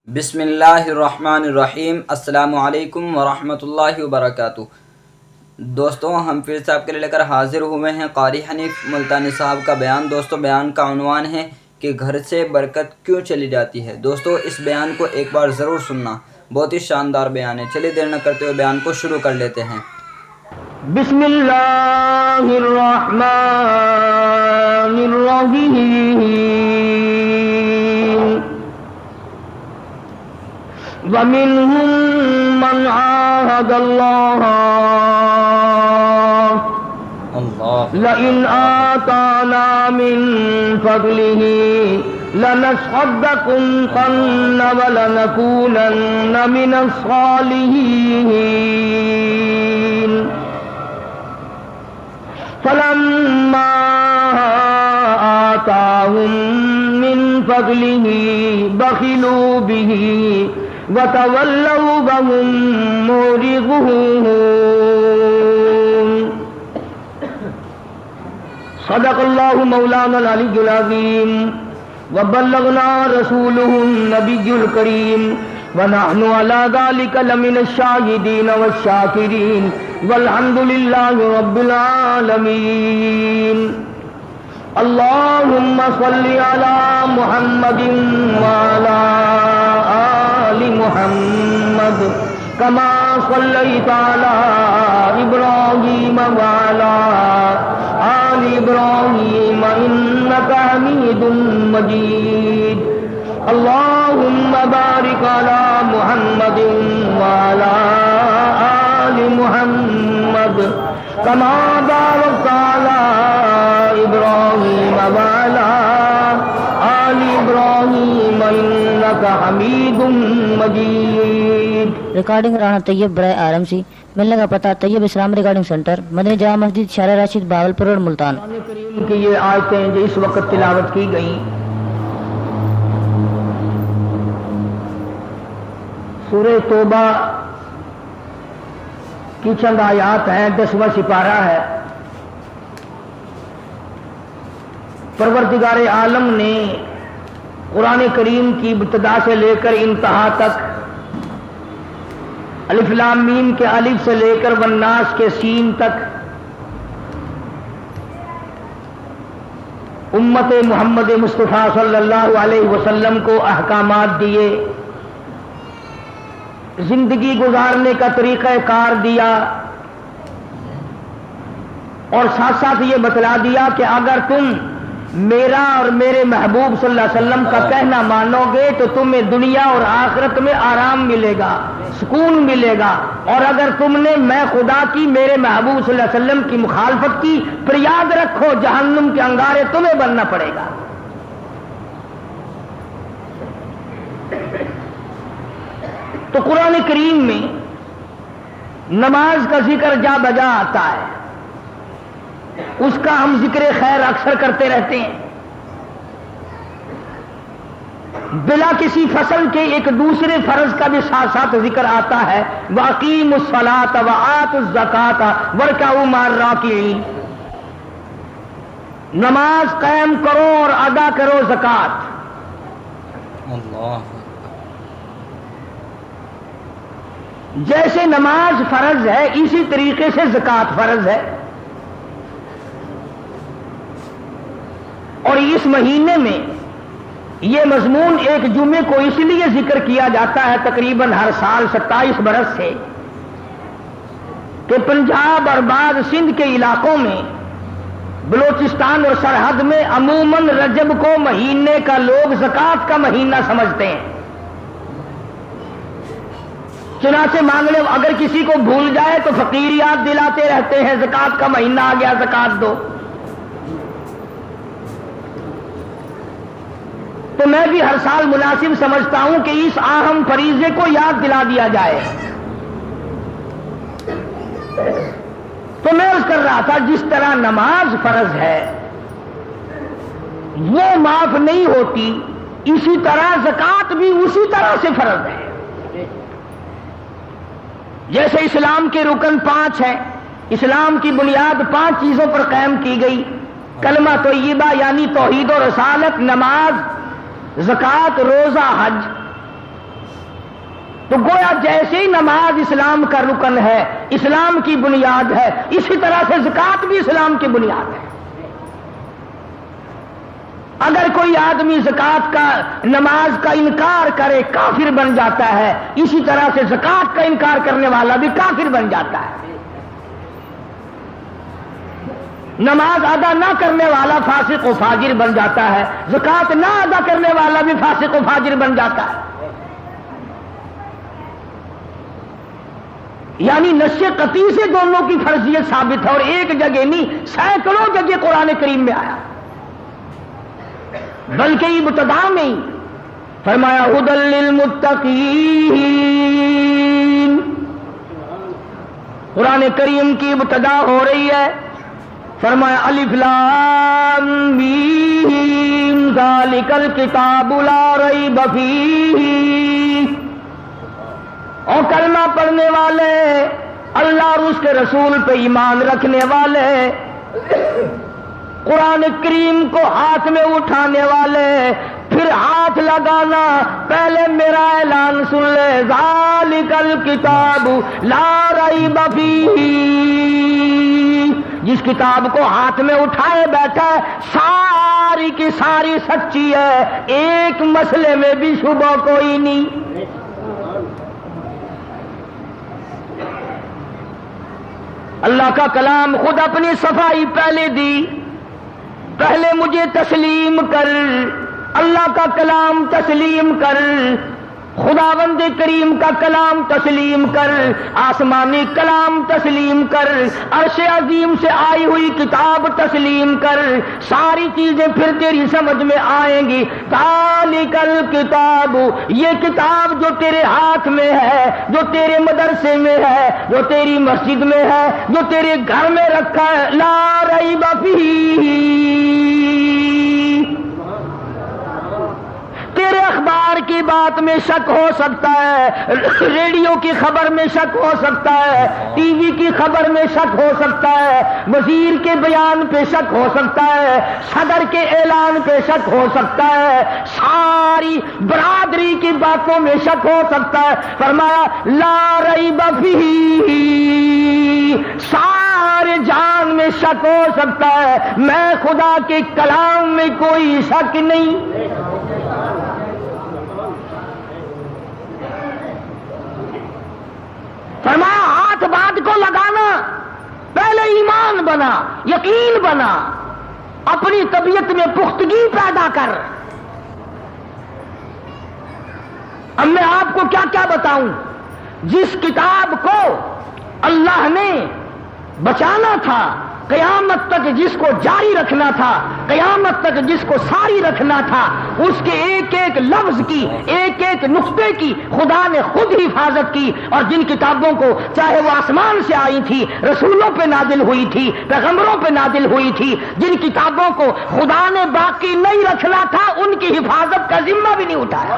بسم اللہ الرحمن الرحیم۔ السلام علیکم ورحمۃ اللہ وبرکاتہ۔ دوستوں، ہم پھر سے آپ کے لیے لے کر حاضر ہوئے ہیں قاری حنیف ملتانی صاحب کا بیان۔ دوستوں، بیان کا عنوان ہے کہ گھر سے برکت کیوں چلی جاتی ہے۔ دوستوں، اس بیان کو ایک بار ضرور سننا، بہت ہی شاندار بیان ہے۔ چلیے دیر نہ کرتے ہوئے بیان کو شروع کر لیتے ہیں۔ بسم اللہ الرحمن الرحیم۔ وَمِنْهُمْ مَنْ عَاهَدَ اللَّهَ لَئِنْ آتَانَا مِنْ فَضْلِهِ لَنَصَّدَّقَنَّ وَلَنَكُونَنَّ مِنَ الصَّالِحِينَ فَلَمَّا آتَاهُمْ مِنْ فَضْلِهِ بَخِلُوا بِهِ وَتَوَلَّوْا وَهُمْ مُعْرِضُونَ۔ صدق اللہ مولانا العلی العظیم وبلغنا رسولہ النبی الکریم ونحن علی ذلک لمن الشاہدین والشاکرین والحمد للہ رب العالمین۔ اللہم صل علی محمد وعلی آل محمد کما صلیت علی ابراہیم وعلی آل ابراہیم انک حمید مجید۔ اللہم بارک علی محمد وعلی آل محمد کما بارکت علی ابراہیم وعلی آل ابراہیم انک حمید مجید۔ ریکارڈنگ رانا طیب برائے RMC۔ ملنے کا پتہ طیب اسلام ریکارڈنگ سینٹر، مدنی جامع مسجد، شارع راشد، بہاولپور روڈ، ملتان۔ قرآن کریم کی یہ آیتیں جو اس وقت تلاوت کی گئیں سورہ توبہ کی چند آیات ہیں، 10واں سپارہ ہے۔ پروردگار عالم نے قرآن کریم کی ابتدا سے لے کر انتہا تک، الف لام میم کے الف سے لے کر والناس کے سین تک امت محمد مصطفیٰ صلی اللہ علیہ وسلم کو احکامات دیے، زندگی گزارنے کا طریقہ کار دیا، اور ساتھ ساتھ یہ بتلا دیا کہ اگر تم میرا اور میرے محبوب صلی اللہ علیہ وسلم کا کہنا مانو گے تو تمہیں دنیا اور آخرت میں آرام ملے گا، سکون ملے گا، اور اگر تم نے میں خدا کی، میرے محبوب صلی اللہ علیہ وسلم کی مخالفت کی پھر یاد رکھو جہنم کے انگارے تمہیں بننا پڑے گا۔ تو قرآن کریم میں نماز کا ذکر جا بجا آتا ہے، اس کا ہم ذکر خیر اکثر کرتے رہتے ہیں، بلا کسی فصل کے ایک دوسرے فرض کا بھی ساتھ ساتھ ذکر آتا ہے، وَأَقِیمُوا الصَّلَاةَ وَآتُوا الزَّکَاةَ وَارْکَعُوا مَعَ الرَّاکِعِینَ۔ نماز قائم کرو اور ادا کرو زکوٰۃ۔ اللہ جیسے نماز فرض ہے اسی طریقے سے زکوٰۃ فرض ہے، اور اس مہینے میں یہ مضمون ایک جمعے کو اس لیے ذکر کیا جاتا ہے تقریباً ہر سال 27 برس سے، کہ پنجاب اور بعض سندھ کے علاقوں میں، بلوچستان اور سرحد میں عموماً رجب کو مہینے کا لوگ زکوٰۃ کا مہینہ سمجھتے ہیں، چنانچہ مانگنے اگر کسی کو بھول جائے تو فقیر یاد دلاتے رہتے ہیں زکوٰۃ کا مہینہ آ گیا، زکوٰۃ دو۔ تو میں بھی ہر سال مناسب سمجھتا ہوں کہ اس اہم فریضے کو یاد دلا دیا جائے۔ تو میں عرض کر رہا تھا جس طرح نماز فرض ہے وہ معاف نہیں ہوتی، اسی طرح زکوٰۃ بھی اسی طرح سے فرض ہے۔ جیسے اسلام کے رکن 5 ہیں، اسلام کی بنیاد 5 چیزوں پر قائم کی گئی، کلمہ طیبہ یعنی توحید و رسالت، نماز، زکوٰۃ، روزہ، حج۔ تو گویا جیسے ہی نماز اسلام کا رکن ہے، اسلام کی بنیاد ہے، اسی طرح سے زکوٰۃ بھی اسلام کی بنیاد ہے۔ اگر کوئی آدمی زکوٰۃ کا، نماز کا انکار کرے کافر بن جاتا ہے، اسی طرح سے زکوٰۃ کا انکار کرنے والا بھی کافر بن جاتا ہے۔ نماز ادا نہ کرنے والا فاسق و فاجر بن جاتا ہے، زکوٰۃ نہ ادا کرنے والا بھی فاسق و فاجر بن جاتا ہے۔ یعنی نشے قطعی سے دونوں کی فرضیت ثابت ہے، اور ایک جگہ نہیں، سینکڑوں جگہ قرآن کریم میں آیا، بلکہ ابتدا میں ہی فرمایا ھدی للمتقین۔ قرآن کریم کی ابتدا ہو رہی ہے، فرمایا الف لام میم ذالک الکتاب لا ریب فیہ۔ اور کلمہ پڑھنے والے، اللہ اور اس کے رسول پہ ایمان رکھنے والے، قرآن کریم کو ہاتھ میں اٹھانے والے، پھر ہاتھ لگانا، پہلے میرا اعلان سن لے، ذالک الکتاب لا ریب فیہ۔ جس کتاب کو ہاتھ میں اٹھائے بیٹھا ہے ساری کی ساری سچی ہے، ایک مسئلے میں بھی شبہ کوئی نہیں۔ اللہ کا کلام خود اپنی صفائی پہلے دی، پہلے مجھے تسلیم کر، اللہ کا کلام تسلیم کر، خداوند کریم کا کلام تسلیم کر، آسمانی کلام تسلیم کر، عرش عظیم سے آئی ہوئی کتاب تسلیم کر، ساری چیزیں پھر تیری سمجھ میں آئیں گی۔ ذالک الکتاب، یہ کتاب جو تیرے ہاتھ میں ہے، جو تیرے مدرسے میں ہے، جو تیری مسجد میں ہے، جو تیرے گھر میں رکھا ہے، لا ریب فیہ۔ تیرے اخبار کی بات میں شک ہو سکتا ہے، ریڈیو کی خبر میں شک ہو سکتا ہے، ٹی وی کی خبر میں شک ہو سکتا ہے، وزیر کے بیان پہ شک ہو سکتا ہے، صدر کے اعلان پہ شک ہو سکتا ہے، ساری برادری کی باتوں میں شک ہو سکتا ہے۔ فرمایا لا ریب فیہ، سارے جان میں شک ہو سکتا ہے، میں خدا کے کلام میں کوئی شک نہیں۔ فرمایا ہاتھ بات کو لگانا، پہلے ایمان بنا، یقین بنا، اپنی طبیعت میں پختگی پیدا کر۔ اب میں آپ کو کیا کیا بتاؤں، جس کتاب کو اللہ نے بچانا تھا، قیامت تک جس کو جاری رکھنا تھا، قیامت تک جس کو ساری رکھنا تھا، اس کے ایک ایک لفظ کی، ایک ایک نقطے کی خدا نے خود حفاظت کی۔ اور جن کتابوں کو چاہے وہ آسمان سے آئی تھی، رسولوں پہ نازل ہوئی تھی، پیغمبروں پہ نازل ہوئی تھی، جن کتابوں کو خدا نے باقی نہیں رکھنا تھا، ان کی حفاظت کا ذمہ بھی نہیں اٹھایا۔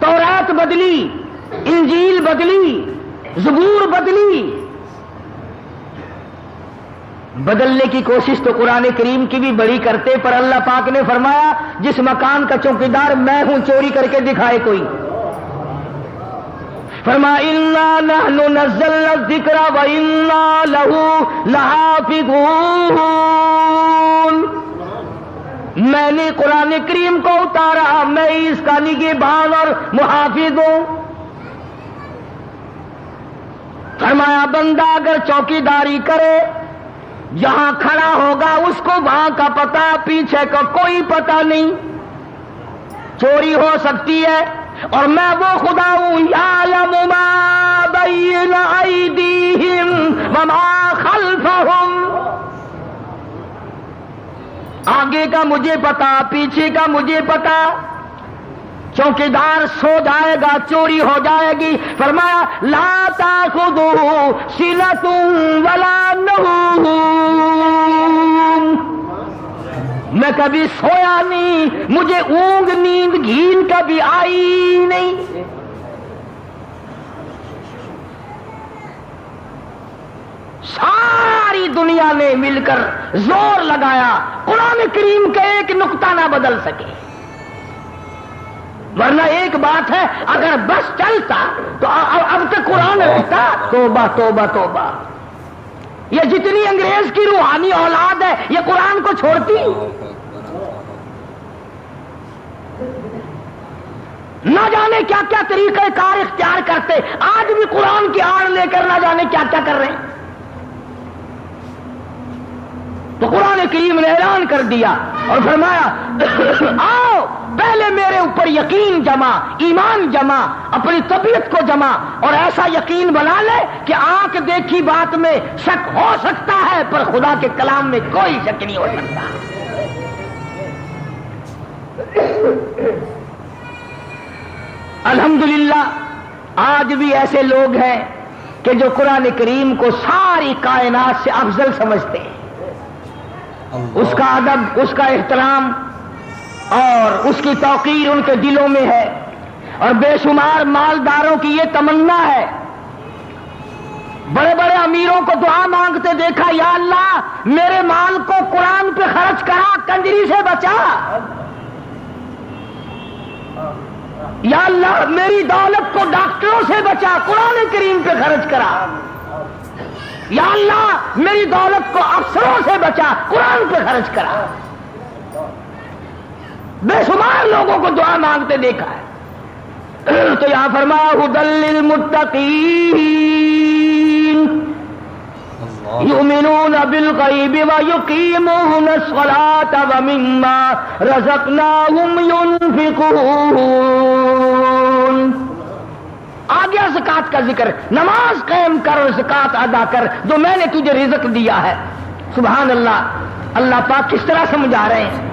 تورات بدلی، انجیل بدلی، زبور بدلی، بدلنے کی کوشش تو قرآن کریم کی بھی بڑی کرتے، پر اللہ پاک نے فرمایا جس مکان کا چوکیدار میں ہوں، چوری کر کے دکھائے کوئی۔ فرمایا انا نحن نزلنا الذکر وانا لہ لحافظون، میں نے قرآن کریم کو اتارا، میں اس کا نگہبان اور محافظ ہوں۔ فرمایا بندہ اگر چوکیداری کرے، جہاں کھڑا ہوگا اس کو وہاں کا پتہ، پیچھے کا کوئی پتہ نہیں، چوری ہو سکتی ہے، اور میں وہ خدا ہوں یعلم ما بین ایدیہم وما خلفہم، آگے کا مجھے پتا، پیچھے کا مجھے پتا۔ چوکیدار سو جائے گا، چوری ہو جائے گی۔ فرمایا لا تاخذہ سنۃ ولا نوم، میں کبھی سویا نہیں، مجھے اونگ نیند گھین کبھی آئی نہیں۔ ساری دنیا نے مل کر زور لگایا، قرآن کریم کا ایک نقطہ نہ بدل سکے۔ ورنہ ایک بات ہے، اگر بس چلتا تو اب تک قرآن رہتا۔ توبہ توبہ توبہ، یہ جتنی انگریز کی روحانی اولاد ہے یہ قرآن کو چھوڑتی، نہ جانے کیا کیا طریقہ کار اختیار کرتے، آج بھی قرآن کی آڑ لے کر نہ جانے کیا کیا کر رہے ہیں۔ تو قرآن کریم نے اعلان کر دیا اور فرمایا آؤ پہلے میرے اوپر یقین جمع، ایمان جمع، اپنی طبیعت کو جمع، اور ایسا یقین بنا لے کہ آنکھ دیکھی بات میں شک ہو سکتا ہے پر خدا کے کلام میں کوئی شک نہیں ہو سکتا۔ الحمدللہ آج بھی ایسے لوگ ہیں کہ جو قرآن کریم کو ساری کائنات سے افضل سمجھتے ہیں، اس کا ادب، اس کا احترام اور اس کی توقیر ان کے دلوں میں ہے، اور بے شمار مالداروں کی یہ تمنا ہے، بڑے بڑے امیروں کو دعا مانگتے دیکھا، یا اللہ میرے مال کو قرآن پہ خرچ کرا، کنجری سے بچا، یا اللہ میری دولت کو ڈاکٹروں سے بچا، قرآن کریم پہ خرچ کرا، یا اللہ میری دولت کو افسروں سے بچا، قرآن پہ خرچ کرا۔ بے شمار لوگوں کو دعا مانگتے دیکھا ہے۔ تو یہاں فرمایا ھدی للمتقین یؤمنون بالغیب ویقیمون الصلاة ومما رزقناہم ينفقون۔ آ گیا زکات کا ذکر، نماز قائم کر اور زکات ادا کر جو میں نے تجھے رزق دیا ہے۔ سبحان اللہ، اللہ پاک کس طرح سمجھا رہے ہیں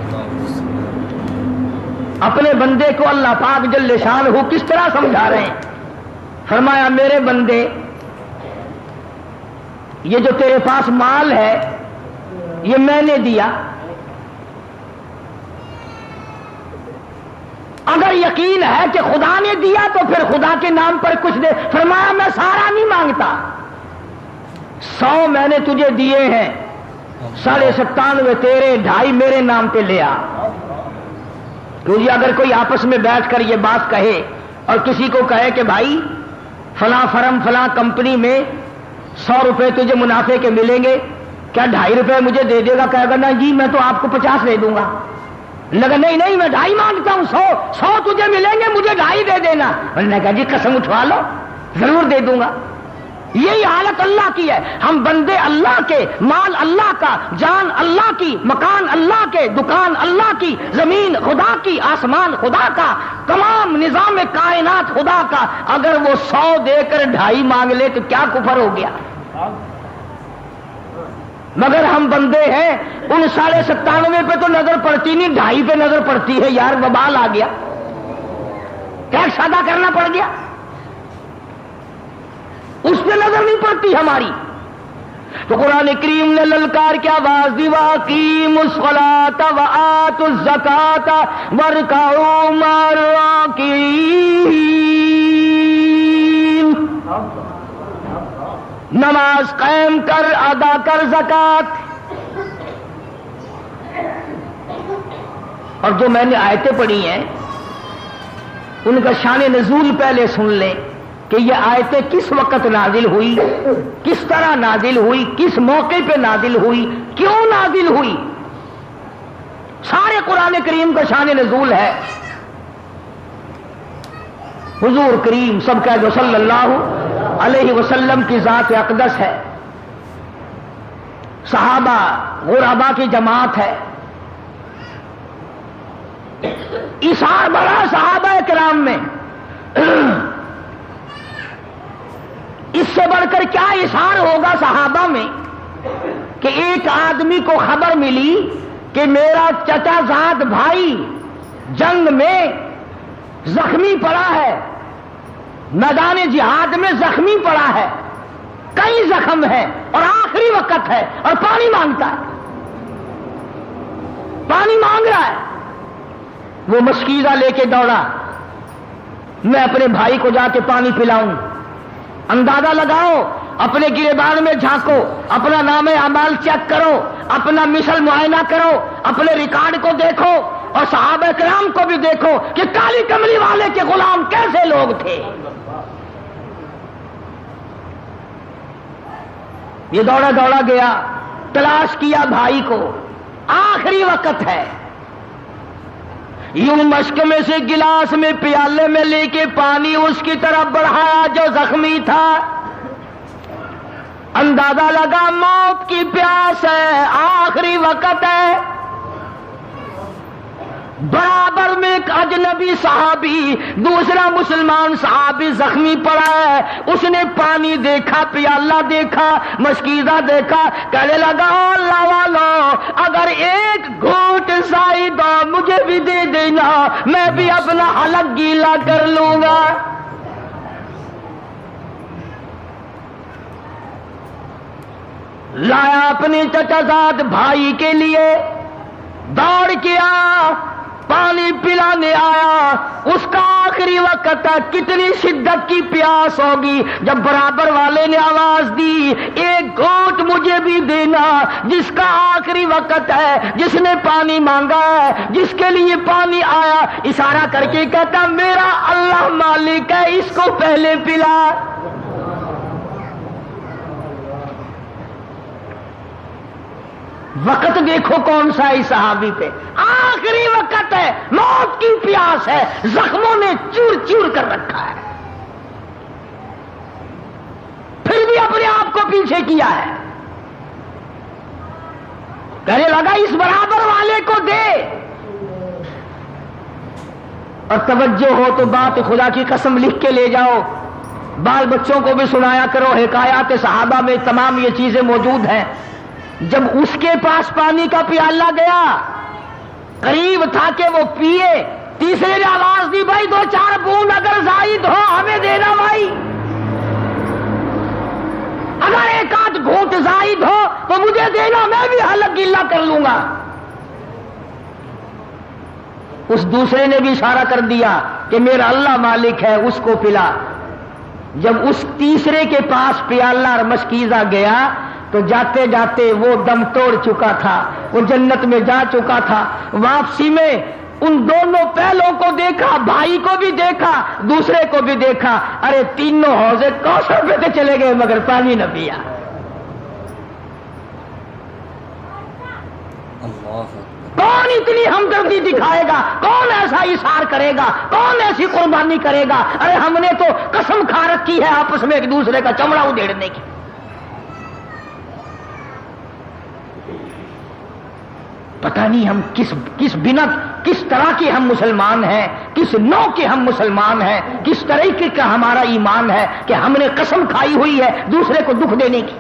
اپنے بندے کو، اللہ پاک جل شانہ کس طرح سمجھا رہے ہیں۔ فرمایا میرے بندے یہ جو تیرے پاس مال ہے یہ میں نے دیا، اگر یقین ہے کہ خدا نے دیا تو پھر خدا کے نام پر کچھ دے۔ فرمایا میں سارا نہیں مانگتا، 100 میں نے تجھے دیے ہیں، 97.5 تیرے، 2.5 میرے نام پہ لے آ۔ کیونکہ اگر کوئی آپس میں بیٹھ کر یہ بات کہے اور کسی کو کہے کہ بھائی فلاں فرم فلاں کمپنی میں 100 روپے تجھے منافع کے ملیں گے، کیا 2.5 روپے مجھے دے دے گا؟ کہے گا نا جی میں تو آپ کو 50 دے دوں گا۔ لگا نہیں نہیں میں 2.5 مانگتا ہوں، 100 تجھے ملیں گے، مجھے 2.5 دے دینا۔ انہوں نے کہا جی قسم اٹھوا لو، ضرور دے دوں گا۔ یہی حالت اللہ کی ہے، ہم بندے اللہ کے، مال اللہ کا، جان اللہ کی، مکان اللہ کے، دکان اللہ کی، زمین خدا کی، آسمان خدا کا، تمام نظام کائنات خدا کا، اگر وہ 100 دے کر 2.5 مانگ لے تو کیا کفر ہو گیا؟ مگر ہم بندے ہیں، ان 97.5 پہ تو نظر پڑتی نہیں، 2.5 پہ نظر پڑتی ہے، یار وبال آ گیا، ٹیکس ادا کرنا پڑ گیا، اس پہ نظر نہیں پڑتی ہماری۔ تو قرآن کریم نے للکار کی آواز دی، وَأَقِیمُوا الصَّلَاةَ وَآتُوا الزَّکَاةَ وَارْکَعُوا مَعَ الرَّاکِعِینَ۔ نماز قائم کر، ادا کر زکات۔ اور جو میں نے آیتیں پڑھی ہیں ان کا شان نزول پہلے سن لیں کہ یہ آیتیں کس وقت نازل ہوئی، کس طرح نازل ہوئی، کس موقع پہ نازل ہوئی، کیوں نازل ہوئی۔ سارے قرآن کریم کا شان نزول ہے۔ حضور کریم سب کا جو صلی اللہ علیہ وسلم کی ذات اقدس ہے، صحابہ غربا کی جماعت ہے، اثار بڑا صحابہ کرام میں، اس سے بڑھ کر کیا اثار ہوگا صحابہ میں کہ ایک آدمی کو خبر ملی کہ میرا چچا زاد بھائی جنگ میں زخمی پڑا ہے، میدان جہاد میں زخمی پڑا ہے، کئی زخم ہے اور آخری وقت ہے اور پانی مانگتا ہے، پانی مانگ رہا ہے۔ وہ مشکیزہ لے کے دوڑا، میں اپنے بھائی کو جا کے پانی پلاؤں۔ اندازہ لگاؤ، اپنے گریبان میں جھانکو، اپنا نام اعمال چیک کرو، اپنا مثل معائنہ کرو، اپنے ریکارڈ کو دیکھو اور صحابہ کرام کو بھی دیکھو کہ کالی کملی والے کے غلام کیسے لوگ تھے. یہ دوڑا دوڑا گیا, تلاش کیا بھائی کو, آخری وقت ہے. یوں مشک میں سے گلاس میں پیالے میں لے کے پانی اس کی طرف بڑھایا جو زخمی تھا. اندازہ لگا موت کی پیاس ہے, آخری وقت ہے. برابر میں ایک اجنبی صحابی, دوسرا مسلمان صحابی زخمی پڑا ہے. اس نے پانی دیکھا, پیالہ دیکھا, مشکیزہ دیکھا, کہنے لگا اللہ والو اگر ایک گھونٹ زائد مجھے بھی دے دینا, میں بھی اپنا حلق گیلا کر لوں گا. لایا اپنے چچا زاد بھائی کے لیے, دوڑ کیا, پانی پلانے آیا. اس کا آخری وقت تھا, کتنی شدت کی پیاس ہوگی. جب برابر والے نے آواز دی ایک گھونٹ مجھے بھی دینا, جس کا آخری وقت ہے, جس نے پانی مانگا ہے, جس کے لیے پانی آیا, اشارہ کر کے کہتا میرا اللہ مالک ہے, اس کو پہلے پلا. وقت دیکھو کون سا ہے صحابی پہ, آخری وقت ہے, موت کی پیاس ہے, زخموں نے چور چور کر رکھا ہے, پھر بھی اپنے آپ کو پیچھے کیا ہے. کہنے لگا اس برابر والے کو دے. اور توجہ ہو تو بات خدا کی قسم لکھ کے لے جاؤ, بال بچوں کو بھی سنایا کرو. حکایات صحابہ میں تمام یہ چیزیں موجود ہیں. جب اس کے پاس پانی کا پیالہ گیا, قریب تھا کہ وہ پیے, تیسرے نے آواز دی بھائی 2-4 بوند اگر زائد ہو ہمیں دینا بھائی, اگر ایک آدھ گھونٹ زائد ہو تو مجھے دینا, میں بھی حلق گیلا کر لوں گا. اس دوسرے نے بھی اشارہ کر دیا کہ میرا اللہ مالک ہے, اس کو پلا. جب اس تیسرے کے پاس پیالہ اور مشکیزہ گیا تو جاتے جاتے وہ دم توڑ چکا تھا, وہ جنت میں جا چکا تھا. واپسی میں ان دونوں پہلوں کو دیکھا, بھائی کو بھی دیکھا, دوسرے کو بھی دیکھا. ارے تینوں حوضے کوثر پہ تو چلے گئے مگر پانی نہ پیا. کون اتنی ہمدردی دکھائے گا, کون ایسا اثار کرے گا, کون ایسی قربانی کرے گا. ارے ہم نے تو قسم کھا رکھی ہے آپس میں ایک دوسرے کا چمڑا ادھیڑنے کی. پتہ نہیں ہم کس بنت, کس طرح کے ہم مسلمان ہیں, کس نوع کے ہم مسلمان ہیں, کس طریقے کا ہمارا ایمان ہے کہ ہم نے قسم کھائی ہوئی ہے دوسرے کو دکھ دینے کی.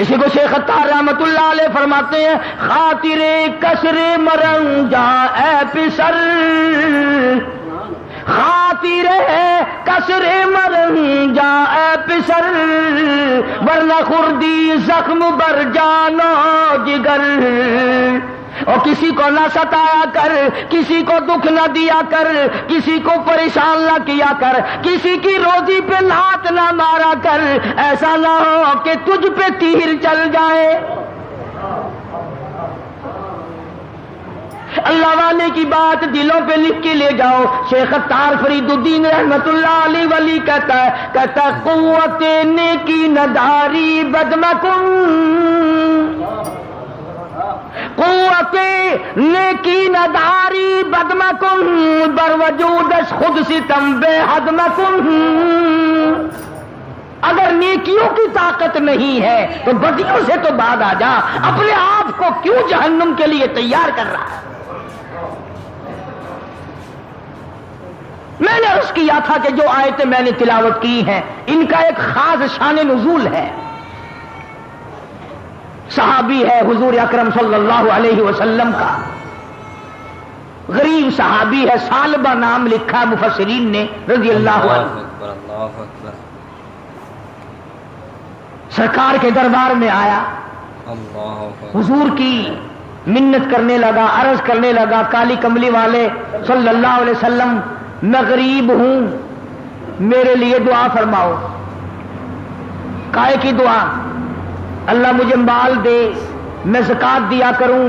اسی کو شیخ عطار رحمت اللہ علیہ فرماتے ہیں خاطر کسر مرنجا اے پسر, خاطر کسر مرنجا اے پسر, ورنہ خردی زخم بر جانو جگر. اور کسی کو نہ ستایا کر, کسی کو دکھ نہ دیا کر, کسی کو پریشان نہ کیا کر, کسی کی روزی پہ لات نہ مارا کر. ایسا نہ ہو کہ تجھ پہ تیر چل جائے. اللہ والے کی بات دلوں پہ لکھ کے لے جاؤ. شیخ عطار فرید الدین رحمت اللہ علیہ ولی کہتا ہے قوت نیکی نداری بدمکن, قوت نیکی نداری بدمکن, بر وجودش خود ستم بے حد مکن. اگر نیکیوں کی طاقت نہیں ہے تو بدیوں سے تو بعد آ جا, اپنے آپ کو کیوں جہنم کے لیے تیار کر رہا ہے. میں نے عرض کیا تھا کہ جو آیتیں میں نے تلاوت کی ہیں ان کا ایک خاص شان نزول ہے. صحابی ہے حضور اکرم صلی اللہ علیہ وسلم کا, غریب صحابی ہے, ثعلبہ نام لکھا مفسرین نے رضی اللہ عنہ. سرکار کے دربار میں آیا, حضور کی منت کرنے لگا, عرض کرنے لگا کالی کملی والے صلی اللہ علیہ وسلم میں غریب ہوں, میرے لیے دعا فرماؤ. کائے کی دعا؟ اللہ مجھے مال دے, میں زکات دیا کروں,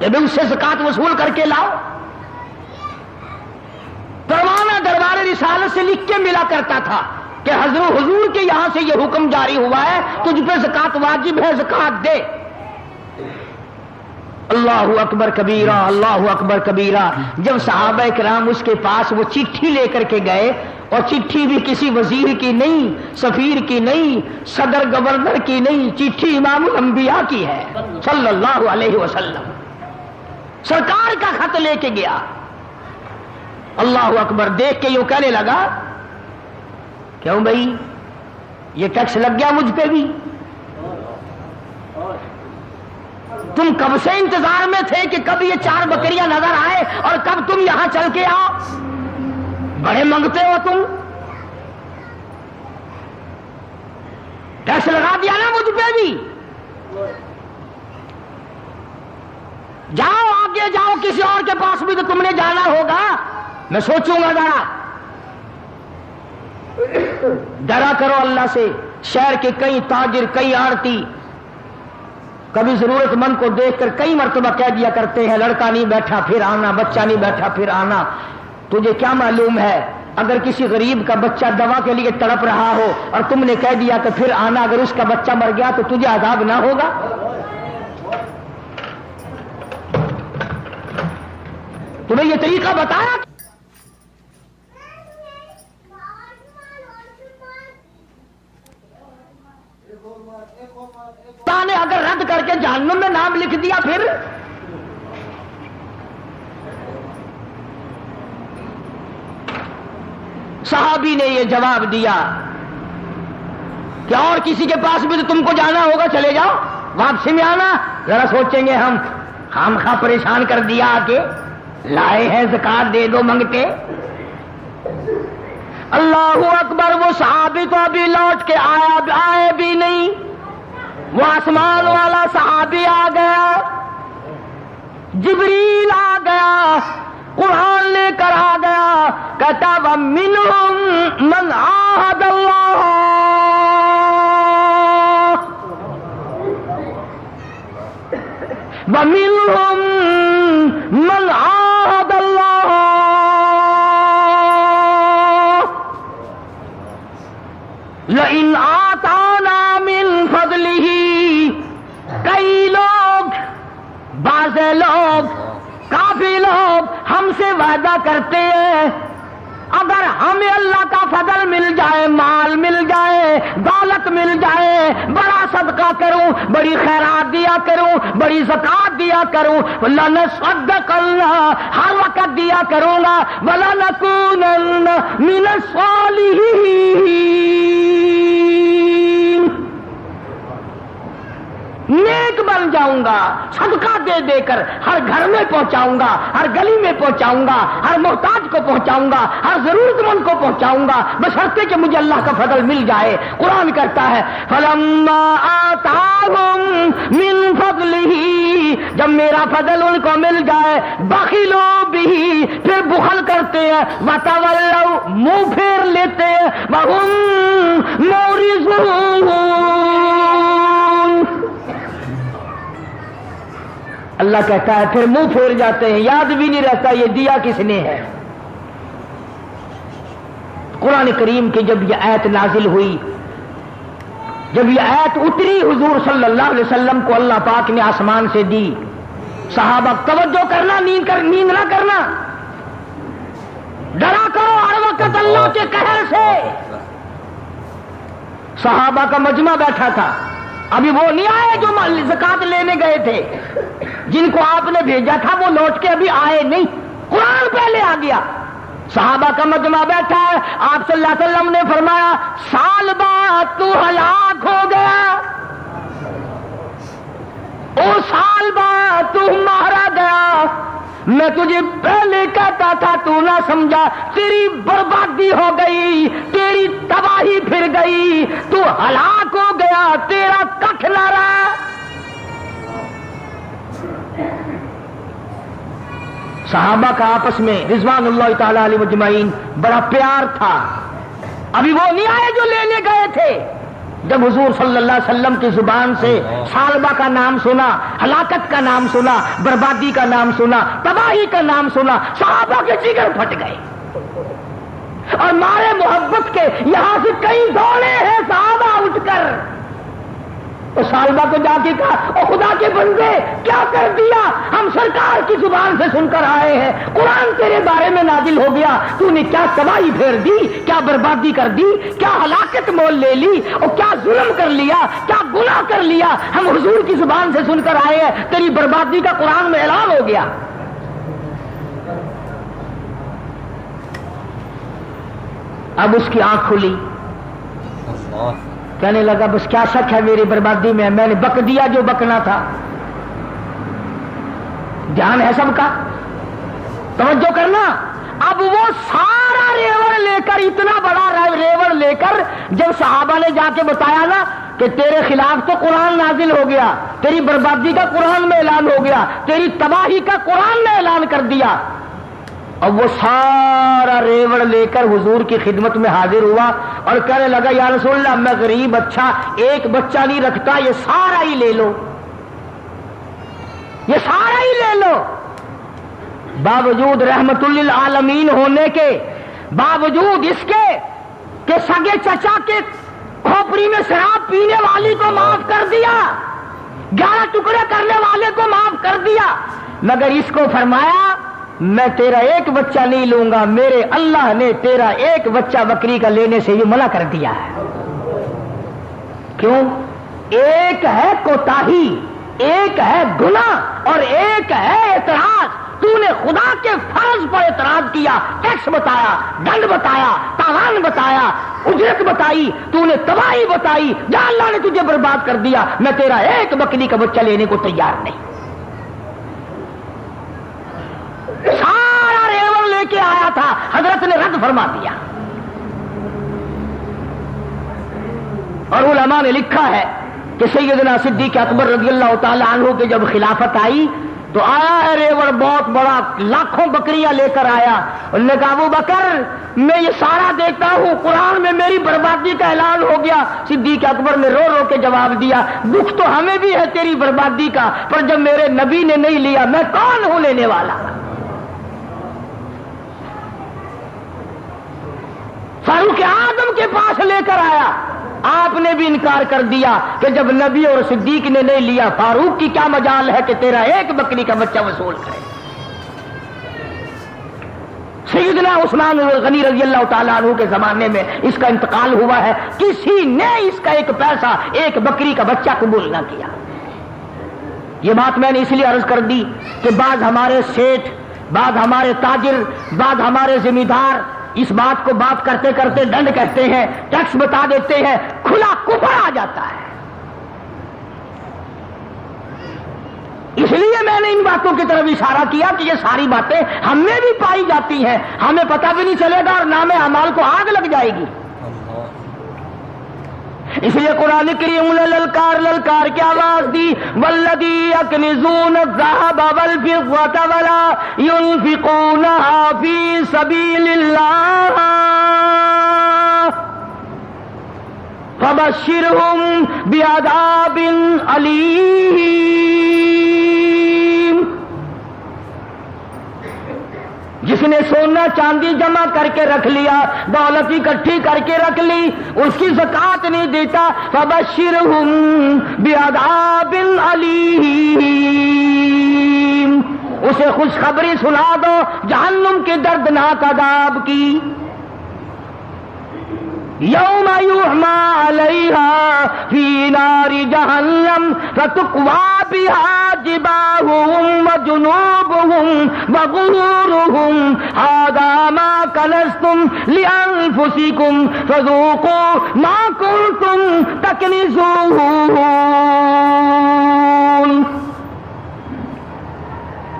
کہ بھی اس سے زکات وصول کر کے لاؤ. پروانہ دربار رسالت سے لکھ کے ملا کرتا تھا کہ حضور کے یہاں سے یہ حکم جاری ہوا ہے تجھ پہ زکات واجب ہے، زکات دے. اللہ اکبر کبیرہ، اللہ اکبر کبیرہ. جب صحابہ کرام اس کے پاس وہ چٹھی لے کر کے گئے، اور چٹھی بھی کسی وزیر کی نہیں، سفیر کی نہیں، صدر گورنر کی نہیں، چٹھی امام الانبیاء کی ہے صلی اللہ علیہ وسلم. سرکار کا خط لے کے گیا. اللہ اکبر. دیکھ کے یوں کہنے لگا کیوں بھائی یہ ٹیکس لگ گیا مجھ پہ بھی؟ تم کب سے انتظار میں تھے کہ کب یہ 4 بکریاں نظر آئے اور کب تم یہاں چل کے آؤ. بڑے منگتے ہو تم. ٹیکس لگا دیا نا مجھ پہ بھی. جاؤ آگے جاؤ کسی اور کے پاس بھی تو تم نے جانا ہوگا. میں سوچوں گا ذرا. ڈرا کرو اللہ سے. شہر کے کئی تاجر، کئی آڑتی کبھی ضرورت مند کو دیکھ کر کئی مرتبہ کہہ دیا کرتے ہیں لڑکا نہیں بیٹھا پھر آنا، بچہ نہیں بیٹھا پھر آنا. تجھے کیا معلوم ہے اگر کسی غریب کا بچہ دوا کے لیے تڑپ رہا ہو اور تم نے کہہ دیا کہ پھر آنا، اگر اس کا بچہ مر گیا تو تجھے عذاب نہ ہوگا؟ تمہیں یہ طریقہ بتایا. نے اگر رد کر کے جہنم میں نام لکھ دیا پھر صحابی نے یہ جواب دیا کہ اور کسی کے پاس بھی تو تم کو جانا ہوگا، چلے جاؤ، واپسی میں آنا. ذرا سوچیں گے ہم خامخواہ پریشان کر دیا کہ لائے ہیں زکات دے دو منگتے. اللہ اکبر. وہ صحابی تو ابھی لوٹ کے آئے بھی نہیں. وہ آسمان والا صحابی آ گیا، جبریل آ گیا، قرآن لے کر آ گیا. کہتا وَمِنْهُمْ مَنْ عَاهَدَ اللَّهَ، وَمِنْهُمْ مَنْ عَاهَدَ اللَّهَ لَئِنْ آتَانَا مِنْ فَضْلِهِ. کئی لوگ، بعض لوگ، کافی لوگ ہم سے وعدہ کرتے ہیں اگر ہمیں اللہ کا فضل مل جائے، مال مل جائے، دولت مل جائے، بڑا صدقہ کروں، بڑی خیرات دیا کروں، بڑی زکات دیا کروں، لَنَصَدَّقَنَّ، ہر وقت دیا کروں گا، وَلَنَكُونَنَّ مِنَ الصَّالِحِينَ، نیک بن جاؤں گا. صدقہ دے دے کر ہر گھر میں پہنچاؤں گا، ہر گلی میں پہنچاؤں گا، ہر محتاج کو پہنچاؤں گا، ہر ضرورت مند کو پہنچاؤں گا، بشرطے کہ مجھے اللہ کا فضل مل جائے. قرآن کہتا ہے فَلَمَّا آتَاهُم مِّن فَضْلِهِ، جب میرا فضل ان کو مل جائے، بَخِلُوا بِهِ، پھر بخل کرتے ہیں، وَتَوَلَّوْا، منہ پھیر لیتے ہیں، وَهُم مُعْرِضُونَ. اللہ کہتا ہے پھر منہ پھیر جاتے ہیں، یاد بھی نہیں رہتا یہ دیا کس نے ہے. قرآن کریم کی جب یہ آیت نازل ہوئی، جب یہ آیت اتری حضور صلی اللہ علیہ وسلم کو اللہ پاک نے آسمان سے دی. صحابہ توجہ کرنا، نیند نہ کرنا، ڈرا کرو ہر وقت اللہ کے قہر سے. صحابہ کا مجمع بیٹھا تھا، ابھی وہ نہیں آئے جو زکات لینے گئے تھے، جن کو آپ نے بھیجا تھا وہ لوٹ کے ابھی آئے نہیں، قرآن پہلے آ گیا. صحابہ کا مجمع بیٹھا ہے، آپ صلی اللہ علیہ وسلم نے فرمایا 1 سال بعد تو ہلاک ہو گیا، 2 سال بعد تو مارا گیا. میں تجھے پہلے کہتا تھا تو نہ سمجھا، تیری بربادی ہو گئی، تیری تباہی پھر گئی، تو ہلاک ہو گیا، تیرا ککھ نہ رہا. صحابہ کا آپس میں رضوان اللہ تعالی علیہ مجمعین بڑا پیار تھا. ابھی وہ نہیں آئے جو لینے گئے تھے، جب حضور صلی اللہ علیہ وسلم کی زبان سے سالبہ کا نام سنا، ہلاکت کا نام سنا، بربادی کا نام سنا، تباہی کا نام سنا، صحابہ کے جگر پھٹ گئے اور مارے محبت کے یہاں سے کئی دوڑے ہیں صحابہ اٹھ کر. تو سالبہ کو جا کے کہا، او خدا کے بندے کیا کر دیا، ہم سرکار کی زبان سے سن کر آئے ہیں، قرآن تیرے بارے میں نازل ہو گیا، تو نے کیا تباہی پھیر دی، کیا بربادی کر دی، کیا ہلاکت مول لے لی، اور کیا ظلم کر لیا، کیا گناہ کر لیا. ہم حضور کی زبان سے سن کر آئے ہیں، تیری بربادی کا قرآن میں اعلان ہو گیا. اب اس کی آنکھ کھلی، کہنے لگا بس کیا شک ہے میری بربادی میں نے بک دیا جو بکنا تھا. دھیان ہے سب کا، توجہ کرنا. اب وہ سارا ریوڑ لے کر، اتنا بڑا ریوڑ لے کر جب صحابہ نے جا کے بتایا نا کہ تیرے خلاف تو قرآن نازل ہو گیا، تیری بربادی کا قرآن میں اعلان ہو گیا، تیری تباہی کا قرآن نے اعلان کر دیا. اب وہ سارا ریوڑ لے کر حضور کی خدمت میں حاضر ہوا اور کہنے لگا یا رسول اللہ میں غریب اچھا ایک بچہ نہیں رکھتا، یہ سارا ہی لے لو، یہ سارا ہی لے لو. باوجود رحمت للعالمین ہونے کے، باوجود اس کے کہ سگے چچا کے کھوپڑی میں شراب پینے والی کو معاف کر دیا، 11 ٹکڑے کرنے والے کو معاف کر دیا، مگر اس کو فرمایا میں تیرا ایک بچہ نہیں لوں گا، میرے اللہ نے تیرا ایک بچہ بکری کا لینے سے یہ منع کر دیا ہے. کیوں؟ ایک ہے کوتاہی، ایک ہے گناہ اور ایک ہے اعتراض. تو نے خدا کے فرض پر اعتراض کیا، ٹیکس بتایا، دنڈ بتایا، تاوان بتایا، اجرت بتائی، تو نے تباہی بتائی، جہاں اللہ نے تجھے برباد کر دیا، میں تیرا ایک بکری کا بچہ لینے کو تیار نہیں. سارا ریوڑ لے کے آیا تھا، حضرت نے رد فرما دیا. اور علماء نے لکھا ہے کہ سیدنا صدیق اکبر رضی اللہ تعالی عنہ کے جب خلافت آئی تو آیا ہے ریوڑ بہت بڑا، لاکھوں بکریاں لے کر آیا. انہوں نے کہا ابو بکر میں یہ سارا دیکھتا ہوں، قرآن میں میری بربادی کا اعلان ہو گیا. صدیق اکبر نے رو رو کے جواب دیا دکھ تو ہمیں بھی ہے تیری بربادی کا، پر جب میرے نبی نے نہیں لیا میں کون ہوں لینے والا. فاروق اعظم کے پاس لے کر آیا، آپ نے بھی انکار کر دیا کہ جب نبی اور صدیق نے نہیں لیا، فاروق کی کیا مجال ہے کہ تیرا ایک بکری کا بچہ وصول کرے. سیدنا عثمان غنی رضی اللہ تعالیٰ عنہ کے زمانے میں اس کا انتقال ہوا ہے، کسی نے اس کا ایک پیسہ، ایک بکری کا بچہ قبول نہ کیا. یہ بات میں نے اس لیے عرض کر دی کہ بعض ہمارے سیٹھ، بعض ہمارے تاجر، بعض ہمارے ذمہ دار اس بات کو بات کرتے کرتے ڈنڈ کہتے ہیں، ٹیکس بتا دیتے ہیں، کھلا کفر آ جاتا ہے. اس لیے میں نے ان باتوں کی طرف اشارہ کیا کہ یہ ساری باتیں ہم میں بھی پائی جاتی ہیں، ہمیں پتہ بھی نہیں چلے گا اور نام اعمال کو آگ لگ جائے گی. اس لیے قرآن کریم نے للکار کی آواز دی، والذی یکنزون الذھب والفضة ولا ينفقونها فی سبیل اللہ فبشرہم بعذاب علیم. جس نے سونا چاندی جمع کر کے رکھ لیا، دولت اکٹھی کر کے رکھ لی، اس کی زکوٰۃ نہیں دیتا، فبشرہم بعذاب علیم، اسے خوشخبری سنا دو جہنم کے دردناک عذاب کی. یوم یحمى علیہا فی نار جہنم فتقوی بہا جباہہم وجنوبہم وظہورہم ھذا ما کنزتم لانفسکم فذوقوا ما کنتم تکنزون.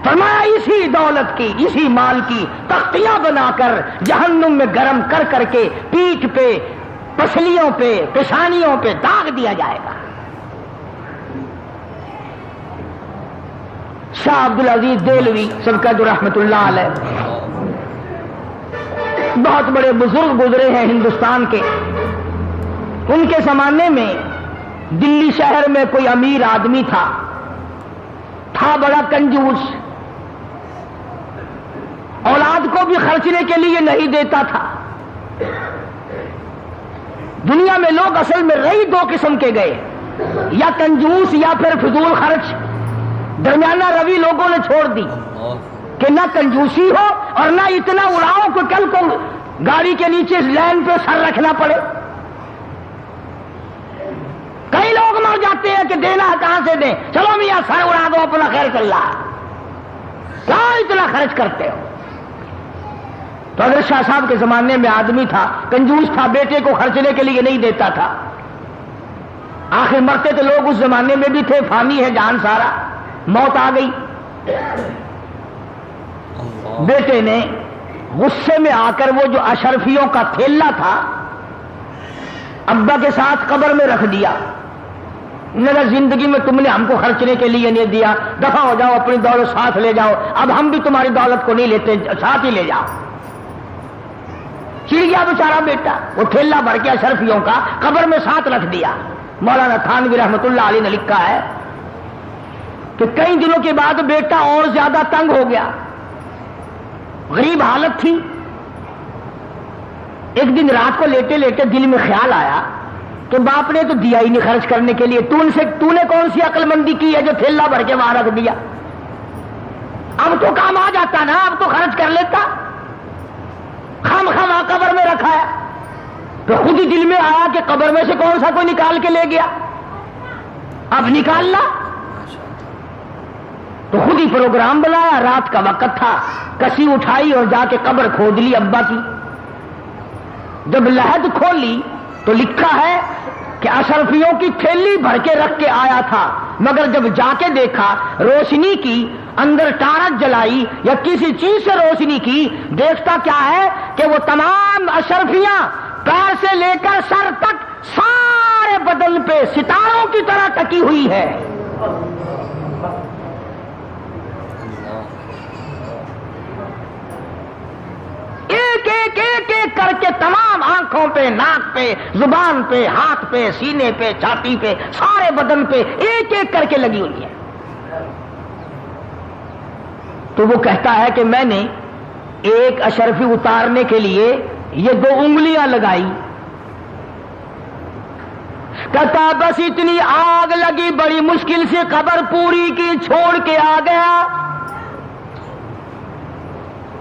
فرمایا اسی دولت کی، اسی مال کی تختیاں بنا کر جہنم میں گرم کر کر کے پیٹھ پہ، پسلیوں پہ، پیشانیوں پہ داغ دیا جائے گا. شاہ عبدالعزیز دہلوی سبقت رحمت اللہ علیہ بہت بڑے بزرگ گزرے ہیں ہندوستان کے. ان کے زمانے میں دلی شہر میں کوئی امیر آدمی تھا بڑا کنجوس، اولاد کو بھی خرچنے کے لیے نہیں دیتا تھا۔ دنیا میں لوگ اصل میں رہی دو قسم کے گئے، یا کنجوس یا پھر فضول خرچ۔ درمیانہ روی لوگوں نے چھوڑ دی کہ نہ کنجوسی ہو اور نہ اتنا اڑاؤ کہ کل کو گاڑی کے نیچے اس لین پہ سر رکھنا پڑے۔ کئی لوگ مر جاتے ہیں کہ دینا کہاں سے دیں، چلو میاں سر اڑا دو اپنا خیر چل رہا ہے، کیا اتنا خرچ کرتے ہو؟ تو حضرت شاہ صاحب کے زمانے میں آدمی تھا، کنجوس تھا، بیٹے کو خرچنے کے لیے نہیں دیتا تھا۔ آخر مرتے تو لوگ اس زمانے میں بھی تھے، فانی ہے جان سارا، موت آ گئی۔ بیٹے نے غصے میں آ کر وہ جو اشرفیوں کا تھیلا تھا ابا کے ساتھ قبر میں رکھ دیا۔ میرا زندگی میں تم نے ہم کو خرچنے کے لیے نہیں دیا، دفع ہو جاؤ، اپنی دولت ساتھ لے جاؤ، اب ہم بھی تمہاری دولت کو نہیں لیتے، ساتھ ہی لے جاؤ۔ چڑ گیا بیچارہ بیٹا، وہ تھیلا بھر کے اشرفیوں کا قبر میں ساتھ رکھ دیا۔ مولانا تھانوی رحمۃ اللہ علیہ نے لکھا ہے کہ کئی دنوں کے بعد بیٹا اور زیادہ تنگ ہو گیا، غریب حالت تھی۔ ایک دن رات کو لیٹے لیٹے دل میں خیال آیا کہ باپ نے تو دیا ہی نہیں خرچ کرنے کے لیے، تو نے کون سی عقل مندی کی ہے جو تھیلا بھر کے وہاں رکھ دیا؟ اب تو کام آ جاتا نا، اب تو خرچ کر لیتا، خام قبر میں رکھا ہے۔ تو خود ہی دل میں آیا کہ قبر میں سے کون سا کوئی نکال کے لے گیا، اب نکالنا۔ تو خود ہی پروگرام بنایا، رات کا وقت تھا، کسی اٹھائی اور جا کے قبر کھود لی ابا کی۔ جب لحد کھولی تو لکھا ہے کہ اشرفیوں کی تھیلی بھر کے رکھ کے آیا تھا، مگر جب جا کے دیکھا روشنی کی، اندر ٹارچ جلائی یا کسی چیز سے روشنی کی، دیکھتا کیا ہے کہ وہ تمام اشرفیاں پیر سے لے کر سر تک سارے بدن پہ ستاروں کی طرح ٹکی ہوئی ہے۔ ایک ایک ایک ایک کر کے تمام آنکھوں پہ، ناک پہ، زبان پہ، ہاتھ پہ، سینے پہ، چھاتی پہ، سارے بدن پہ ایک ایک کر کے لگی ہوئی ہے۔ تو وہ کہتا ہے کہ میں نے ایک اشرفی اتارنے کے لیے یہ 2 انگلیاں لگائی، کہتا بس اتنی آگ لگی، بڑی مشکل سے قبر پوری کی، چھوڑ کے آ گیا۔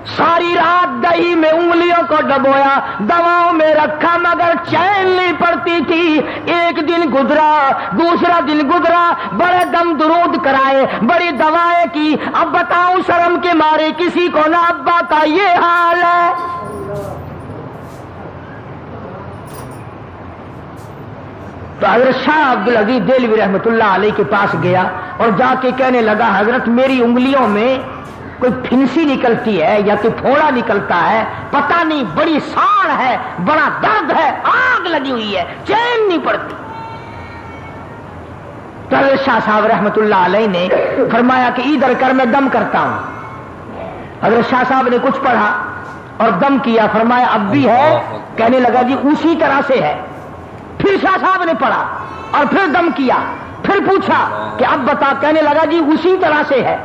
ساری رات دہی میں انگلیوں کو ڈبویا، دواؤں میں رکھا، مگر چین نہیں پڑتی تھی۔ ایک دن گزرا، دوسرا دن گزرا، بڑے دم درود کرائے، بڑی دوائیں کی، اب بتاؤں شرم کے مارے کسی کو نہ ابا کا یہ حال ہے۔ تو حضرت شاہ عبدالعزیز دہلوی رحمۃ اللہ علیہ کے پاس گیا اور جا کے کہنے لگا حضرت میری انگلیوں میں کوئی پھنسی نکلتی ہے یا کوئی پھوڑا نکلتا ہے، پتہ نہیں، بڑی ساڑ ہے، بڑا درد ہے، آگ لگی ہوئی ہے، چین نہیں پڑتی۔ تو حضرت شاہ صاحب رحمۃ اللہ علیہ نے فرمایا کہ ادھر کر میں دم کرتا ہوں۔ حضرت شاہ صاحب نے کچھ پڑھا اور دم کیا، فرمایا اب بھی ہے؟ کہنے لگا جی اسی طرح سے ہے۔ پھر شاہ صاحب نے پڑھا اور پھر دم کیا، پھر پوچھا کہ اب بتا، کہنے لگا جی اسی طرح سے ہے۔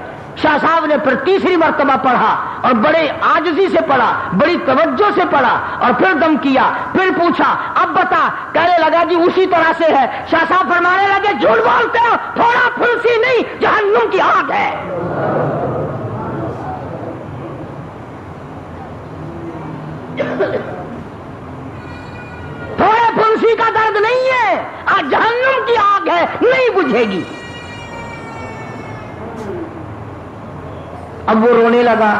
شاہ صاحب نے پھر تیسری مرتبہ پڑھا اور بڑے عاجزی سے پڑھا، بڑی توجہ سے پڑھا اور پھر دم کیا، پھر پوچھا اب بتا، کہنے لگا جی اسی طرح سے ہے۔ شاہ صاحب فرمانے لگے جھوٹ بولتے ہو، تھوڑا پھنسی نہیں، جہنم کی آگ ہے۔ تھوڑے پھنسی کا درد نہیں ہے، آج جہنم کی آگ ہے، نہیں بجھے گی۔ اب وہ رونے لگا،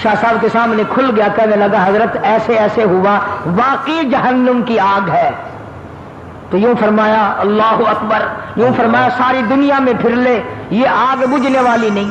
شاہ صاحب کے سامنے کھل گیا، کہنے لگا حضرت ایسے ایسے ہوا، واقعی جہنم کی آگ ہے۔ تو یوں فرمایا اللہ اکبر، یوں فرمایا ساری دنیا میں پھر لے، یہ آگ بجھنے والی نہیں۔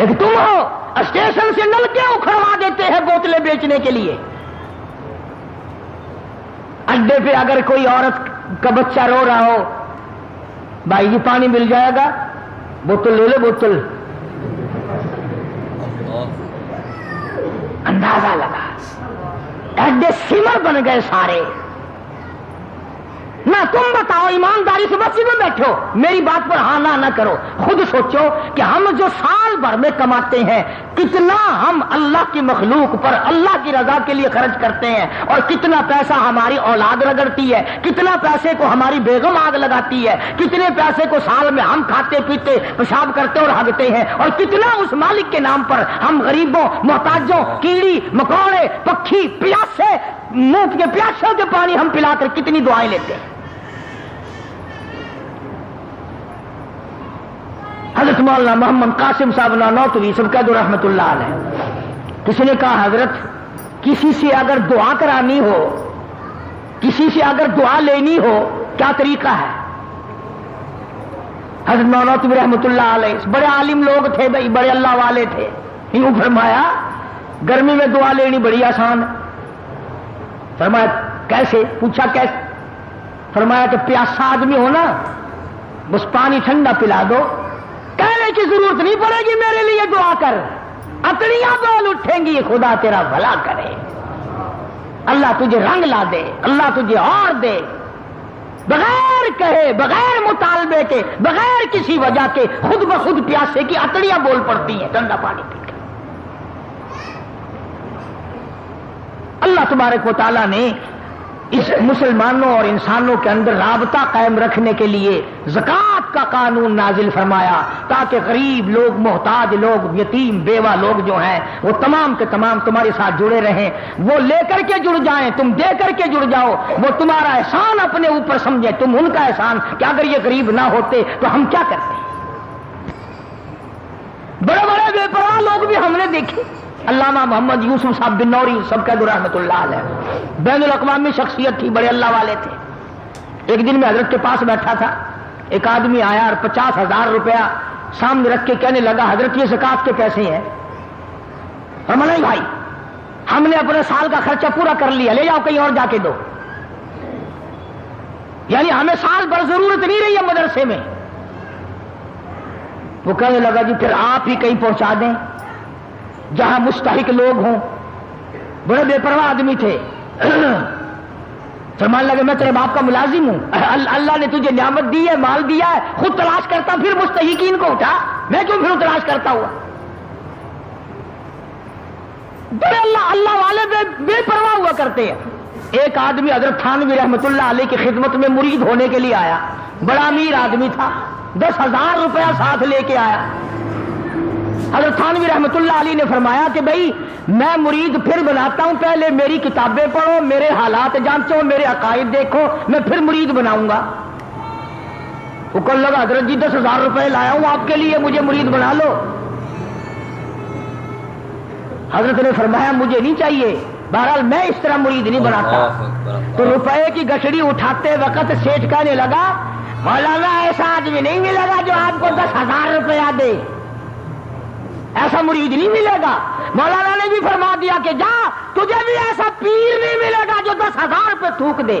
ایک تم ہو اسٹیشن سے نلکے اکھڑوا دیتے ہیں بوتلیں بیچنے کے لیے. اڈے پہ اگر کوئی عورت کا بچہ رو رہا ہو، بھائی جی پانی مل جائے گا، بوتل لے لے بوتل. اندازہ لگا ایڈے سمر بن گئے سارے. نہ تم بتاؤ ایمانداری سے مسجد میں بیٹھو، میری بات پر ہاں نہ کرو. خود سوچو کہ ہم جو سال بھر میں کماتے ہیں کتنا ہم اللہ کی مخلوق پر اللہ کی رضا کے لیے خرچ کرتے ہیں، اور کتنا پیسہ ہماری اولاد رگڑتی ہے، کتنا پیسے کو ہماری بیگم آگ لگاتی ہے، کتنے پیسے کو سال میں ہم کھاتے پیتے پیشاب کرتے اور ہگتے ہیں، اور کتنا اس مالک کے نام پر ہم غریبوں محتاجوں کیڑی مکوڑے پکھی پیاسے منہ کے پیاسوں کے پانی ہم پلا کر کتنی دعائیں لیتے ہیں. حضرت مولانا محمد قاسم صاحب نانوتوی سبکت رحمت اللہ علیہ، کسی نے کہا حضرت کسی سے اگر دعا کرانی ہو، کسی سے اگر دعا لینی ہو کیا طریقہ ہے؟ حضرت نانوتوی رحمت اللہ علیہ بڑے عالم لوگ تھے بھائی، بڑے اللہ والے تھے. یوں فرمایا گرمی میں دعا لینی بڑی آسان ہے. فرمایا کیسے؟ پوچھا کیسے؟ فرمایا کہ پیاسا آدمی ہو نا، بس پانی ٹھنڈا پلا دو، کہنے کی ضرورت نہیں پڑے گی میرے لیے دعا کر، اکڑیاں بول اٹھیں گی خدا تیرا بھلا کرے، اللہ تجھے رنگ لا دے، اللہ تجھے اور دے. بغیر کہے، بغیر مطالبے کے، بغیر کسی وجہ کے خود بخود پیاسے کی اکڑیاں بول پڑتی ہیں ٹھنڈا پانی پی کر. اللہ تبارک و تعالیٰ نے اس مسلمانوں اور انسانوں کے اندر رابطہ قائم رکھنے کے لیے زکوٰۃ کا قانون نازل فرمایا، تاکہ غریب لوگ، محتاج لوگ، یتیم بیوہ لوگ جو ہیں وہ تمام کے تمام تمہارے ساتھ جڑے رہیں. وہ لے کر کے جڑ جائیں، تم دے کر کے جڑ جاؤ. وہ تمہارا احسان اپنے اوپر سمجھے، تم ان کا احسان کہ اگر یہ غریب نہ ہوتے تو ہم کیا کرتے. بڑے بڑے بے پرواہ لوگ بھی ہم نے دیکھے. علامہ محمد یوسف صاحب بن نوری سبکت رحمت اللہ علیہ بین الاقوامی شخصیت تھی، بڑے اللہ والے تھے. ایک دن میں حضرت کے پاس بیٹھا تھا، ایک آدمی آیا اور 50,000 روپیہ سامنے رکھ کے کہنے لگا حضرت یہ زکوٰۃ کے پیسے ہیں. ہم نہیں بھائی، ہم نے اپنے سال کا خرچہ پورا کر لیا، لے جاؤ کہیں اور جا کے دو. یعنی ہمیں سال بھر ضرورت نہیں رہی ہے مدرسے میں. وہ کہنے لگا جی پھر آپ ہی کہیں پہنچا دیں جہاں مستحق لوگ ہوں. بڑے بے پرواہ آدمی تھے. فرمان لگے میں تیرے باپ کا ملازم ہوں، اللہ نے تجھے نعمت دی ہے، مال دیا ہے، خود تلاش کرتا پھر مستحقین کو اٹھا، میں کیوں پھر تلاش کرتا ہوا. بڑے اللہ والے بے پرواہ ہوا کرتے ہیں. ایک آدمی حضرت تھانوی رحمت اللہ علیہ کی خدمت میں مرید ہونے کے لیے آیا، بڑا امیر آدمی تھا، 10,000 روپیہ ساتھ لے کے آیا. حضرت تھانوی رحمت اللہ علیہ نے فرمایا کہ بھائی میں مرید پھر بناتا ہوں، پہلے میری کتابیں پڑھو، میرے حالات جانچو، میرے عقائد دیکھو، میں پھر مرید بناؤں گا. وہ کہنے لگا حضرت جی 10,000 روپے لایا ہوں آپ کے لیے، مجھے مرید بنا لو. حضرت نے فرمایا مجھے نہیں چاہیے، بہرحال میں اس طرح مرید نہیں بناتا. تو روپے کی گٹھڑی اٹھاتے وقت سیٹھ کہنے لگا مولانا ایسا آدمی نہیں ملے گا جو آپ کو 10,000 روپیہ دے، ایسا مرید نہیں ملے گا. مولانا نے بھی فرما دیا کہ جا تجھے بھی ایسا پیر نہیں ملے گا جو 10,000 روپے تھوک دے.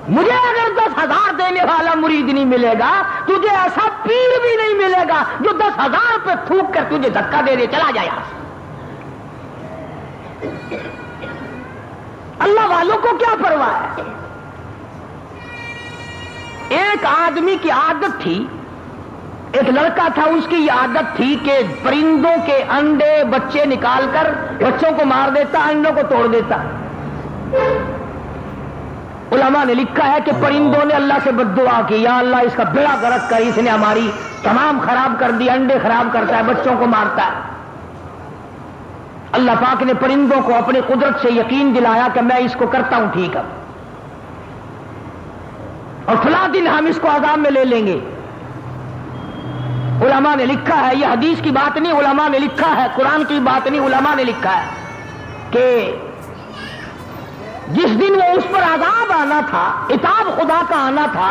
مجھے اگر 10,000 دینے والا مرید نہیں ملے گا، تجھے ایسا پیر بھی نہیں ملے گا جو 10,000 روپے تھوک کر تجھے دھکا دے دے چلا جائے. اللہ والوں کو کیا پرواہ ہے. ایک آدمی کی عادت تھی، ایک لڑکا تھا، اس کی یہ عادت تھی کہ پرندوں کے انڈے بچے نکال کر بچوں کو مار دیتا، انڈوں کو توڑ دیتا. علماء نے لکھا ہے کہ پرندوں نے اللہ سے بد دعا کی، یا اللہ اس کا بیڑا غرق کر، اس نے ہماری تمام خراب کر دی، انڈے خراب کرتا ہے، بچوں کو مارتا ہے. اللہ پاک نے پرندوں کو اپنی قدرت سے یقین دلایا کہ میں اس کو کرتا ہوں ٹھیک ہے، اور فلاں دن ہم اس کو عذاب میں لے لیں گے. علماء نے لکھا ہے، یہ حدیث کی بات نہیں، علماء نے لکھا ہے، قرآن کی بات نہیں، علماء نے لکھا ہے کہ جس دن وہ اس پر عذاب آنا تھا، عتاب خدا کا آنا تھا،